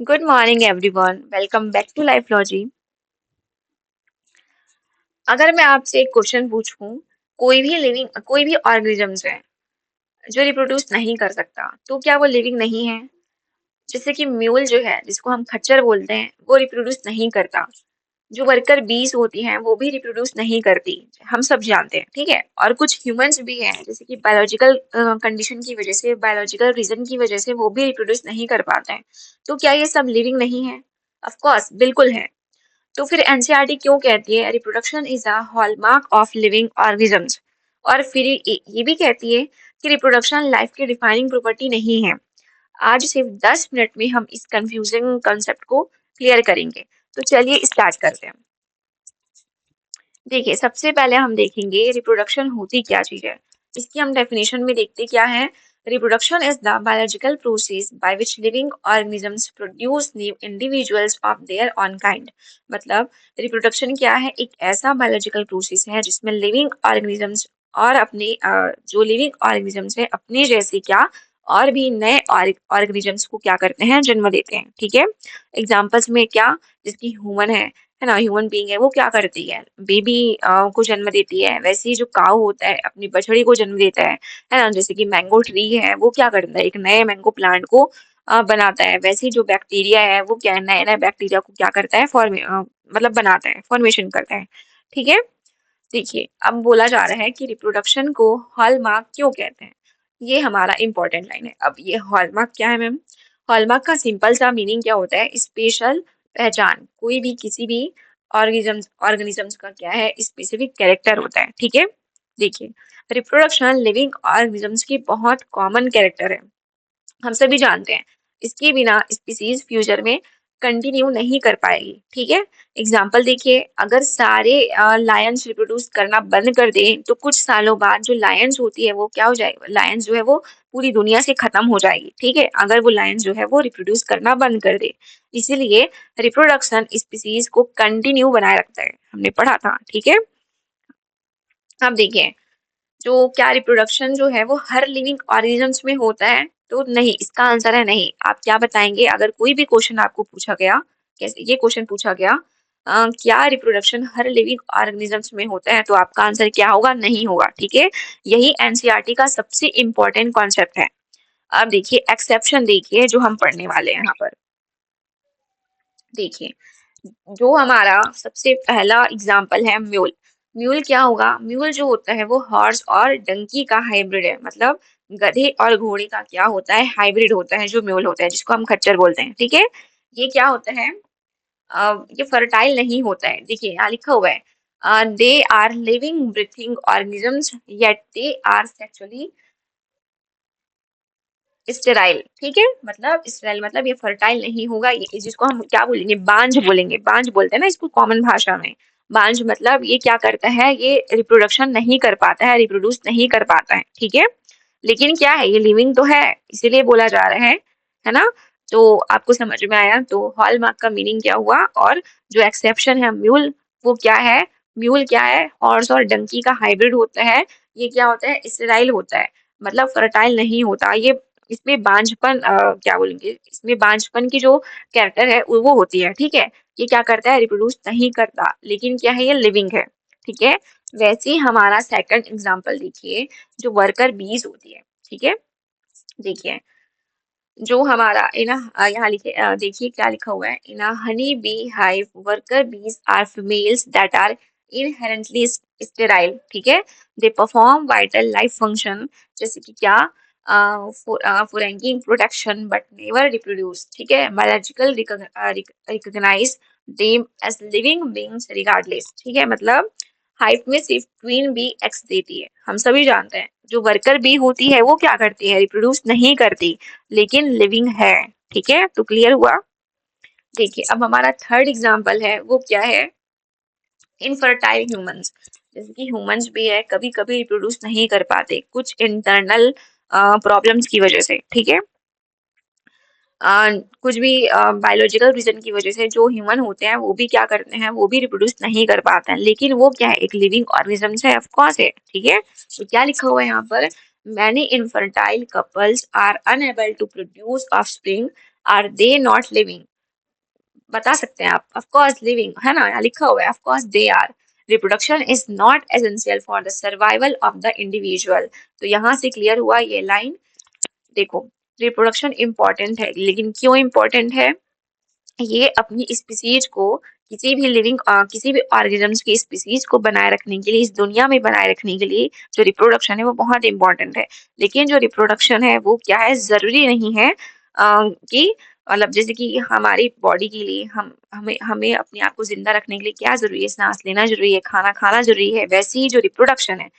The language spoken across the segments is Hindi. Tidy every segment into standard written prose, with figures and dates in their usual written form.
Good morning everyone, welcome back to Lifeology. अगर मैं आपसे एक क्वेश्चन पूछूं, कोई भी ऑर्गेनिजम्स है जो रिप्रोड्यूस नहीं कर सकता, तो क्या वो लिविंग नहीं है? जैसे कि म्यूल जो है, जिसको हम खच्चर बोलते हैं, वो रिप्रोड्यूस नहीं करता। जो वर्कर बीज होती हैं, वो भी रिप्रोड्यूस नहीं करती, हम सब जानते हैं, ठीक है। और कुछ ह्यूमंस भी हैं, जैसे कि बायोलॉजिकल कंडीशन की वजह से, बायोलॉजिकल रीजन की वजह से वो भी रिप्रोड्यूस नहीं कर पाते हैं। तो क्या ये सब लिविंग नहीं है? ऑफ कोर्स बिल्कुल है। तो फिर एनसीईआरटी क्यों कहती है reproduction is a hallmark of living organisms? और फिर ये भी कहती है कि रिप्रोडक्शन लाइफ की डिफाइनिंग प्रॉपर्टी नहीं है। आज सिर्फ 10 मिनट में हम इस कंफ्यूजिंग कॉन्सेप्ट को क्लियर करेंगे। तो चलिए स्टार्ट करते हैं। देखिए, सबसे पहले हम देखेंगे रिप्रोडक्शन होती क्या चीज है। इसकी हम डेफिनेशन में देखते क्या है। Reproduction is the biological process by which living organisms produce new individuals of their on kind. मतलब रिप्रोडक्शन क्या है, एक ऐसा बायोलॉजिकल प्रोसेस है जिसमें लिविंग ऑर्गेनिजम्स और अपने जो लिविंग ऑर्गेनिजम्स है अपने जैसे क्या और भी नए ऑर्गेनिजम्स को क्या करते हैं, जन्म देते हैं, ठीक है। एग्जाम्पल्स में क्या, जिसकी ह्यूमन है ना, ह्यूमन बीइंग है, वो क्या करती है, बेबी को जन्म देती है। वैसे ही जो काऊ होता है अपनी बछड़ी को जन्म देता है ना। जैसे कि मैंगो ट्री है, वो क्या करता है, एक नए मैंगो प्लांट को बनाता है। वैसे ही जो बैक्टीरिया है, वो क्या है, नए नए बैक्टीरिया को क्या करता है, मतलब बनाता है, फॉर्मेशन करता है, ठीक है। देखिए, अब बोला जा रहा है कि रिप्रोडक्शन को हॉलमार्क क्यों कहते हैं। ये हमारा इंपॉर्टेंट लाइन है। अब ये हॉलमार्क क्या है मैम? हॉलमार्क का सिंपल सा मीनिंग क्या होता है, स्पेशल पहचान। कोई भी किसी भी ऑर्गेनिजम्स का क्या है, स्पेसिफिक कैरेक्टर होता है, ठीक है। देखिए, रिप्रोडक्शन लिविंग ऑर्गेनिजम्स की बहुत कॉमन कैरेक्टर है, हम सभी जानते हैं। इसके बिना स्पीसीज फ्यूचर में कंटिन्यू नहीं कर पाएगी, ठीक है। एग्जाम्पल देखिए, अगर सारे लायंस रिप्रोड्यूस करना बंद कर दें तो कुछ सालों बाद जो लायंस होती है वो क्या हो जाएगा, लायंस जो है वो पूरी दुनिया से खत्म हो जाएगी, ठीक है, अगर वो लायंस जो है वो रिप्रोड्यूस करना बंद कर दे। इसीलिए रिप्रोडक्शन स्पीसीज को कंटिन्यू बनाए रखता है, हमने पढ़ा था, ठीक है। अब देखिए, जो क्या रिप्रोडक्शन जो है वो हर लिविंग ऑर्गेनिजम्स में होता है? तो नहीं, इसका आंसर है नहीं। आप क्या बताएंगे अगर कोई भी क्वेश्चन आपको पूछा गया, कैसे ये क्वेश्चन पूछा गया, क्या रिप्रोडक्शन हर लिविंग ऑर्गेनिजम्स में होता है, तो आपका आंसर क्या होगा? नहीं होगा, ठीक है। यही एनसीईआरटी का सबसे इंपॉर्टेंट कॉन्सेप्ट है। अब देखिए एक्सेप्शन, देखिए जो हम पढ़ने वाले हैं यहाँ पर। देखिए, जो हमारा सबसे पहला एग्जाम्पल है म्यूल। म्यूल क्या होगा? म्यूल जो होता है वो हॉर्स और डंकी का हाइब्रिड है। मतलब गधे और घोड़े का क्या होता है, हाइब्रिड होता है जो म्यूल होता है, जिसको हम खच्चर बोलते हैं, ठीक है। ये क्या होता है, ये फर्टाइल नहीं होता है। देखिए यहाँ लिखा हुआ है, they are living breathing organisms yet they are sexually sterile, ठीक है। मतलब स्टेराइल मतलब ये फर्टाइल नहीं होगा। ये जिसको हम क्या बोलेंगे, बांझ बोलेंगे, बांझ बोलते हैं ना इसको कॉमन भाषा में। बांझ मतलब ये क्या करता है, ये रिप्रोडक्शन नहीं कर पाता है, रिप्रोड्यूस नहीं कर पाता है, ठीक है। लेकिन क्या है, ये लिविंग तो है, इसीलिए बोला जा रहा है ना। तो आपको समझ में आया, तो हॉलमार्क का मीनिंग क्या हुआ। और जो एक्सेप्शन है म्यूल, वो क्या है, म्यूल क्या है, हॉर्स और डंकी का हाइब्रिड होता है। ये क्या होता है, स्टेराइल होता है, मतलब फर्टाइल नहीं होता ये। इसमें बांझपन क्या बोलेंगे, इसमें बांझपन की जो कैरेक्टर है वो होती है, ठीक है। ये क्या करता है, रिप्रोड्यूस नहीं करता, लेकिन क्या है, ये लिविंग है, ठीक है। वैसे ही हमारा सेकंड एग्जांपल देखिए, जो वर्कर बीज होती है, ठीक है। देखिए, जो हमारा इन यहाँ लिखे, देखिए क्या लिखा हुआ है, in honey bee hive worker bees are females that are inherently sterile, ठीक है। They perform vital life function, जैसे कि क्या, for ranking protection but never reproduce, ठीक है। Biological recognise them as living beings regardless, ठीक है। मतलब हाइव में सिर्फ क्वीन बी एक्स देती है, हम सभी जानते हैं। जो वर्कर बी होती है वो क्या करती है, रिप्रोड्यूस नहीं करती, लेकिन लिविंग है, ठीक है। तो क्लियर हुआ। देखिए, अब हमारा थर्ड एग्जांपल है, वो क्या है, इनफर्टाइल ह्यूमंस। जैसे कि ह्यूमंस भी है, कभी कभी रिप्रोड्यूस नहीं कर पाते कुछ इंटरनल प्रॉब्लम्स की वजह से, ठीक है। कुछ भी बायोलॉजिकल रीजन की वजह से जो ह्यूमन होते हैं वो भी क्या करते हैं, वो भी रिप्रोड्यूस नहीं कर पाते हैं, लेकिन वो क्या है, एक लिविंग ऑर्गेनिज्म है, ऑफ कोर्स है, ठीक है। तो क्या लिखा हुआ है यहाँ पर, many infertile couples are unable to produce offspring, are they not living? बता सकते हैं आप? ऑफ कोर्स लिविंग है ना, यहाँ लिखा हुआ है of course they are. Reproduction is not essential for the survival of the individual. तो यहाँ से क्लियर हुआ ये लाइन। देखो, रिप्रोडक्शन इंपॉर्टेंट है, लेकिन क्यों इंपॉर्टेंट है? ये अपनी स्पीसीज को, किसी भी ऑर्गेनिज्म की स्पीसीज को बनाए रखने के लिए, इस दुनिया में बनाए रखने के लिए जो रिप्रोडक्शन है वो बहुत इंपॉर्टेंट है। लेकिन जो रिप्रोडक्शन है वो क्या है, जरूरी नहीं है कि मतलब जैसे कि हमारी बॉडी के लिए हमें हमें अपने आप को जिंदा रखने के लिए क्या जरूरी है, सांस लेना जरूरी है, खाना खाना जरूरी है। वैसे ही जो रिप्रोडक्शन है,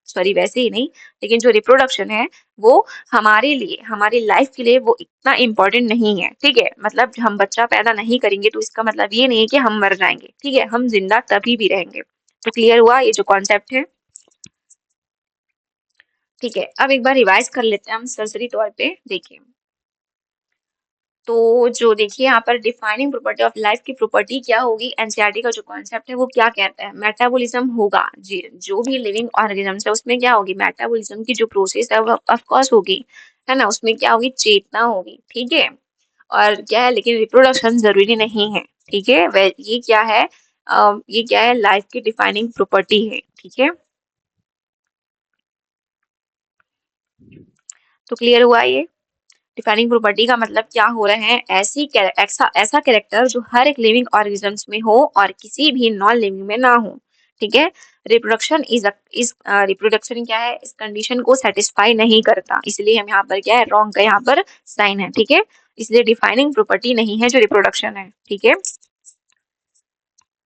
सॉरी वैसे ही नहीं, लेकिन जो रिप्रोडक्शन है वो हमारे लिए, हमारी लाइफ के लिए वो इतना इम्पोर्टेंट नहीं है। ठीक है, मतलब हम बच्चा पैदा नहीं करेंगे तो इसका मतलब ये नहीं है कि हम मर जाएंगे। ठीक है, हम जिंदा तभी भी रहेंगे। तो क्लियर हुआ ये जो कॉन्सेप्ट है? ठीक है, अब एक बार रिवाइज कर लेते हैं हम सरसरी तौर पे। देखिए, तो जो देखिए यहाँ पर डिफाइनिंग प्रॉपर्टी ऑफ लाइफ की प्रॉपर्टी क्या होगी, एनसीईआरटी का जो कॉन्सेप्ट है वो क्या कहता है? मेटाबॉलिज्म होगा जी, जो भी लिविंग ऑर्गेनिज्म है उसमें क्या होगी, मेटाबॉलिज्म की जो प्रोसेस है वो ऑफ कोर्स होगी, है ना, उसमें क्या होगी, चेतना होगी। ठीक है, और क्या है, लेकिन रिप्रोडक्शन जरूरी नहीं है। ठीक है, ये क्या है, ये क्या है, लाइफ की डिफाइनिंग प्रॉपर्टी है। ठीक है, तो क्लियर हुआ ये? डिफाइनिंग प्रॉपर्टी का मतलब क्या हो रहा है, ऐसा कैरेक्टर जो हर एक लिविंग ऑर्गेनिजम्स में हो और किसी भी नॉन लिविंग में ना हो। ठीक है, रिप्रोडक्शन इस रिप्रोडक्शन क्या है, इस कंडीशन को सेटिस्फाई नहीं करता, इसलिए हम यहाँ पर क्या है, रॉन्ग का यहाँ पर साइन है। ठीक है, इसलिए डिफाइनिंग प्रॉपर्टी नहीं है जो रिप्रोडक्शन है। ठीक है,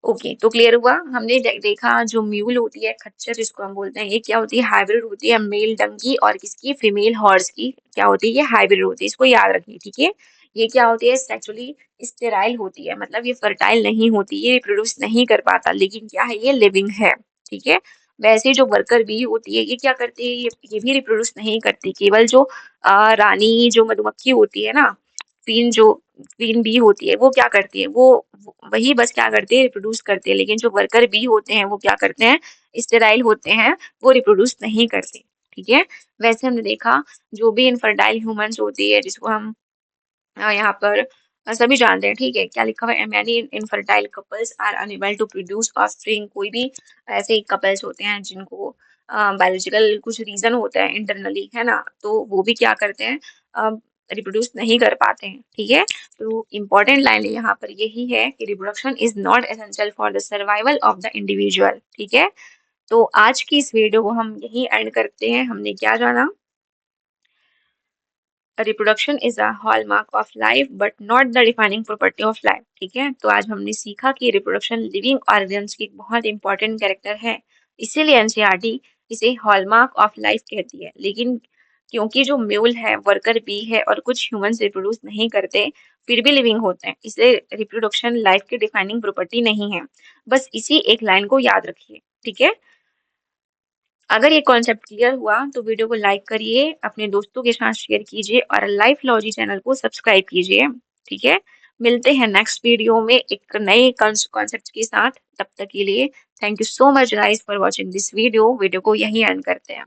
ओके, तो क्लियर हुआ। हमने देखा जो म्यूल होती है, खच्चर जिसको हम बोलते हैं, ये क्या होती है, हाइब्रिड होती है मेल डंकी और किसकी, फीमेल हॉर्स की। क्या होती है, ये हाइब्रिड होती है, इसको याद रखिए। ठीक है, ये क्या होती है, सेक्सुअली स्टेराइल होती है, मतलब ये फर्टाइल नहीं होती, ये प्रोड्यूस नहीं कर पाता, लेकिन क्या है, ये लिविंग है। ठीक है, वैसे जो वर्कर बी होती है ये क्या करती है, ये भी रिप्रोड्यूस नहीं करती, केवल जो रानी जो मधुमक्खी होती है ना, क्वीन जो क्वीन बी होती है वो क्या करती है, वो वही बस क्या करते हैं, रिप्रोड्यूस करते हैं, लेकिन जो वर्कर बी होते हैं वो क्या करते हैं, स्टेराइल होते हैं, वो रिप्रोड्यूस नहीं करते। ठीक है, वैसे हमने देखा जो भी इनफर्टाइल ह्यूमंस होती है, जिसको हम यहाँ पर सभी जानते हैं। ठीक है, क्या लिखा हुआ है, many infertile couples are unable to produce offspring. कोई भी ऐसे कपल्स होते हैं जिनको बायोलॉजिकल कुछ रीजन होता है इंटरनली, है ना, तो वो भी क्या करते हैं, रिप्रोड्यूस नहीं कर पाते हैं। ठीक है, तो इम्पोर्टेंट लाइन यहाँ पर यही है कि reproduction is not essential for the survival of the individual. ठीक है, तो आज की इस वीडियो को हम यही एंड करते हैं। हमने क्या जाना, reproduction is a hallmark of life but not the defining property of life. ठीक है, तो आज हमने सीखा कि रिप्रोडक्शन लिविंग ऑर्गेन्स की एक बहुत इंपॉर्टेंट कैरेक्टर है, इसीलिए एनसीईआरटी इसे हॉलमार्क ऑफ लाइफ कहती है। लेकिन क्योंकि जो म्यूल है, वर्कर बी है और कुछ ह्यूमंस रिप्रोड्यूस नहीं करते, फिर भी लिविंग होते हैं, इसलिए रिप्रोडक्शन लाइफ की डिफाइनिंग प्रॉपर्टी नहीं है। बस इसी एक लाइन को याद रखिए। ठीक है, अगर ये कॉन्सेप्ट क्लियर हुआ तो वीडियो को लाइक करिए, अपने दोस्तों के साथ शेयर कीजिए और लाइफ लॉजी चैनल को सब्सक्राइब कीजिए। ठीक है, मिलते हैं नेक्स्ट वीडियो में एक नए कॉन्सेप्ट के साथ। तब तक के लिए thank you so much guys for watching this video. Video को यहीं एंड करते हैं।